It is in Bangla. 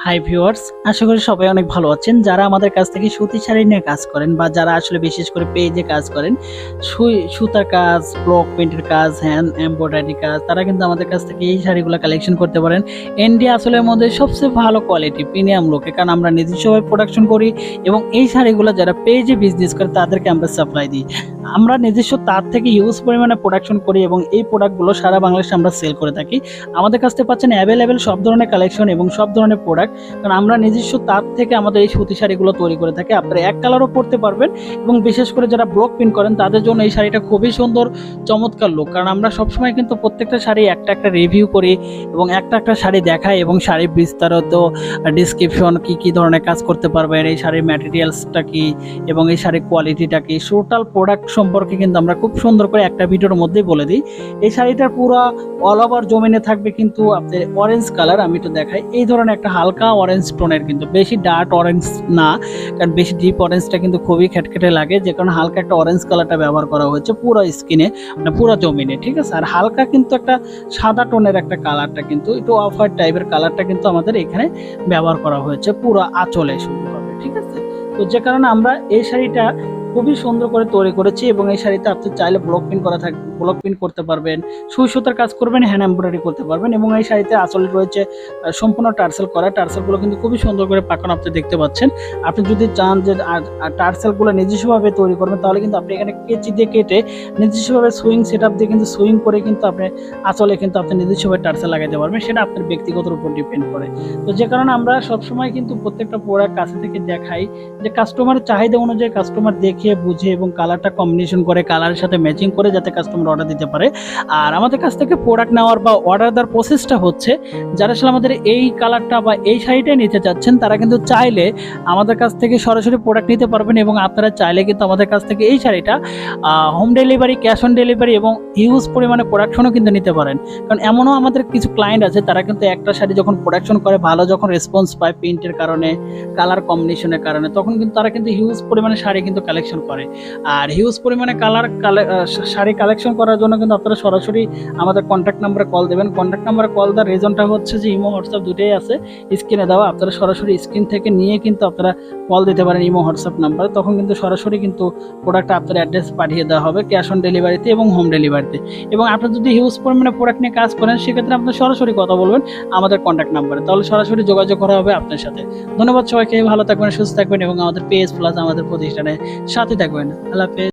হাই ভিউয়ার্স, আশা করি সবাই অনেক ভালো আছেন। যারা আমাদের কাছ থেকে সুতি শাড়ি নিয়ে কাজ করেন বা যারা আসলে বিশেষ করে পেজে কাজ করেন, সুতার কাজ, ব্লক প্রিন্টের কাজ, হ্যান্ড এমব্রয়ডারি কাজ, তারা কিন্তু আমাদের কাছ থেকে এই শাড়িগুলো কালেকশন করতে পারেন। এনডি আসলের মধ্যে সবচেয়ে ভালো কোয়ালিটি প্রিমিয়াম লোকে, কারণ আমরা নিজস্বভাবে প্রোডাকশন করি এবং এই শাড়িগুলো যারা পেজে বিজনেস করে তাদেরকে আমরা সাপ্লাই দিই। আমরা নিজস্ব তার থেকে হিউজ পরিমাণে প্রোডাকশন করি এবং এই প্রোডাক্টগুলো সারা বাংলাদেশে আমরা সেল করে থাকি। আমাদের কাছ থেকে পাচ্ছেন অ্যাভেলেবেল সব ধরনের কালেকশন এবং সব ধরনের প্রোডাক্ট, কারণ আমরা নিজস্ব তার থেকে আমাদের এই সুতি শাড়িগুলো তৈরি করে থাকি। আপনারা এক কালারও পরতে পারবেন এবং বিশেষ করে যারা ব্লক প্রিন্ট করেন তাদের জন্য এই শাড়িটা খুবই সুন্দর, চমৎকার লুক। কারণ আমরা সবসময় কিন্তু প্রত্যেকটা শাড়ি একটা একটা রিভিউ করি এবং একটা একটা শাড়ি দেখাই এবং শাড়ির বিস্তারিত ডিসক্রিপশন কি ধরনের কাজ করতে পারবেন, এই শাড়ির ম্যাটেরিয়ালসটা কি এবং এই শাড়ির কোয়ালিটিটা কি, টোটাল প্রোডাক্ট সম্পর্কে কিন্তু আমরা খুব সুন্দর করে একটা ভিডিওর মধ্যেই বলে দিই। এই শাড়িটার পুরো অল ওভার জমিনে থাকবে কিন্তু আপনার অরেঞ্জ কালার। আমি তো দেখাই, এই ধরনের একটা হালকা অরেঞ্জ টোনের, কিন্তু বেশি ডার্ক অরেঞ্জ না, কারণ বেশি ডিপ অরেঞ্জটা কিন্তু খুবই খেটখেটে লাগে, যে কারণে হালকা একটা অরেঞ্জ কালারটা ব্যবহার করা হয়েছে পুরো স্কিনে, মানে পুরো জমিনে, ঠিক আছে। আর হালকা কিন্তু একটা সাদা টোনের একটা কালারটা, কিন্তু একটু অফ হোয়াইট টাইপের কালারটা কিন্তু আমাদের এখানে ব্যবহার করা হয়েছে পুরো আঁচলে শুরু হবে, ঠিক আছে। তো যে কারণে আমরা এই শাড়িটা খুবই সুন্দর করে তৈরি করেছি এবং এই শাড়িতে আপনি চাইলে ব্লক প্রিন্ট করা থাকবে, ব্লক প্রিন্ট করতে পারবেন, সুই সুতার কাজ করবেন, হ্যান্ড এমব্রয়ডারি করতে পারবেন। এবং এই শাড়িতে আঁচলে রয়েছে সম্পূর্ণ টার্সেল করা, টার্সেলগুলো কিন্তু খুবই সুন্দর করে পাকানো আপনি দেখতে পাচ্ছেন। আপনি যদি চান যে টার্সেলগুলো নিজস্বভাবে তৈরি করবেন, তাহলে কিন্তু আপনি এখানে কেচি দিয়ে কেটে নিজস্বভাবে সুইং সেট আপ দিয়ে কিন্তু সুইং করে কিন্তু আপনি আঁচলে কিন্তু আপনি নিজস্বভাবে টার্সেল লাগাইতে পারবেন, সেটা আপনার ব্যক্তিগতের উপর ডিপেন্ড করে। তো যে কারণে আমরা সবসময় কিন্তু প্রত্যেকটা প্রোডাক্ট কাছে থেকে দেখাই, যে কাস্টমারের চাহিদা অনুযায়ী কাস্টমার দেখিয়ে বুঝে এবং কালারটা কম্বিনেশন করে, কালারের সাথে ম্যাচিং করে যাতে কাস্টমার অর্ডার দিতে পারে। আর আমাদের কাছ থেকে প্রোডাক্ট নেওয়ার বা অর্ডার দেওয়ার প্রসেসটা হচ্ছে, যারা আসলে আমাদের এই কালারটা বা এই শাড়িটা নিতে চাচ্ছেন তারা কিন্তু চাইলে আমাদের কাছ থেকে সরাসরি প্রোডাক্ট নিতে পারবেন এবং আপনারা চাইলে কিন্তু আমাদের কাছ থেকে এই শাড়িটা home delivery, cash on delivery এবং হিউজ পরিমাণে প্রোডাকশনও কিন্তু নিতে পারেন। কারণ এমনও আমাদের কিছু ক্লায়েন্ট আছে, তারা কিন্তু একটা শাড়ি যখন প্রোডাকশন করে, ভালো যখন রেসপন্স পায় প্রিন্টের কারণে, কালার কম্বিনেশনের কারণে, তখন কিন্তু তারা কিন্তু হিউজ পরিমাণে শাড়ি কিন্তু কালেকশন করে। আর হিউজ পরিমাণে শাড়ি কালেকশন করার জন্য কিন্তু আপনারা সরাসরি আমাদের কন্ট্যাক্ট নাম্বারে কল দেবেন। কন্ট্যাক্ট নাম্বারে কল দেওয়ার রিজনটা হচ্ছে যে ইমো হোয়াটসঅ্যাপ দুটোই আছে স্ক্রিনে দেওয়া, আপনারা সরাসরি স্ক্রিন থেকে নিয়ে কিন্তু আপনারা কল দিতে পারেন ইমো হোয়াটসঅ্যাপ নাম্বারে। তখন কিন্তু সরাসরি কিন্তু প্রোডাক্টটা আপনার অ্যাড্রেস পাঠিয়ে দেওয়া হবে ক্যাশ অন ডেলিভারিতে এবং হোম ডেলিভারিতে। এবং আপনি যদি হিউজ পরিমাণে প্রোডাক্ট নিয়ে কাজ করেন, সেক্ষেত্রে আপনি সরাসরি কথা বলবেন আমাদের কন্ট্যাক্ট নাম্বারে, তাহলে সরাসরি যোগাযোগ করা হবে আপনার সাথে। ধন্যবাদ সবাইকে, ভালো থাকবেন, সুস্থ থাকবেন এবং আমাদের পেজ প্লাস আমাদের প্রতিষ্ঠানের সাথে থাকবেন। আল্লাহ হাফেজ।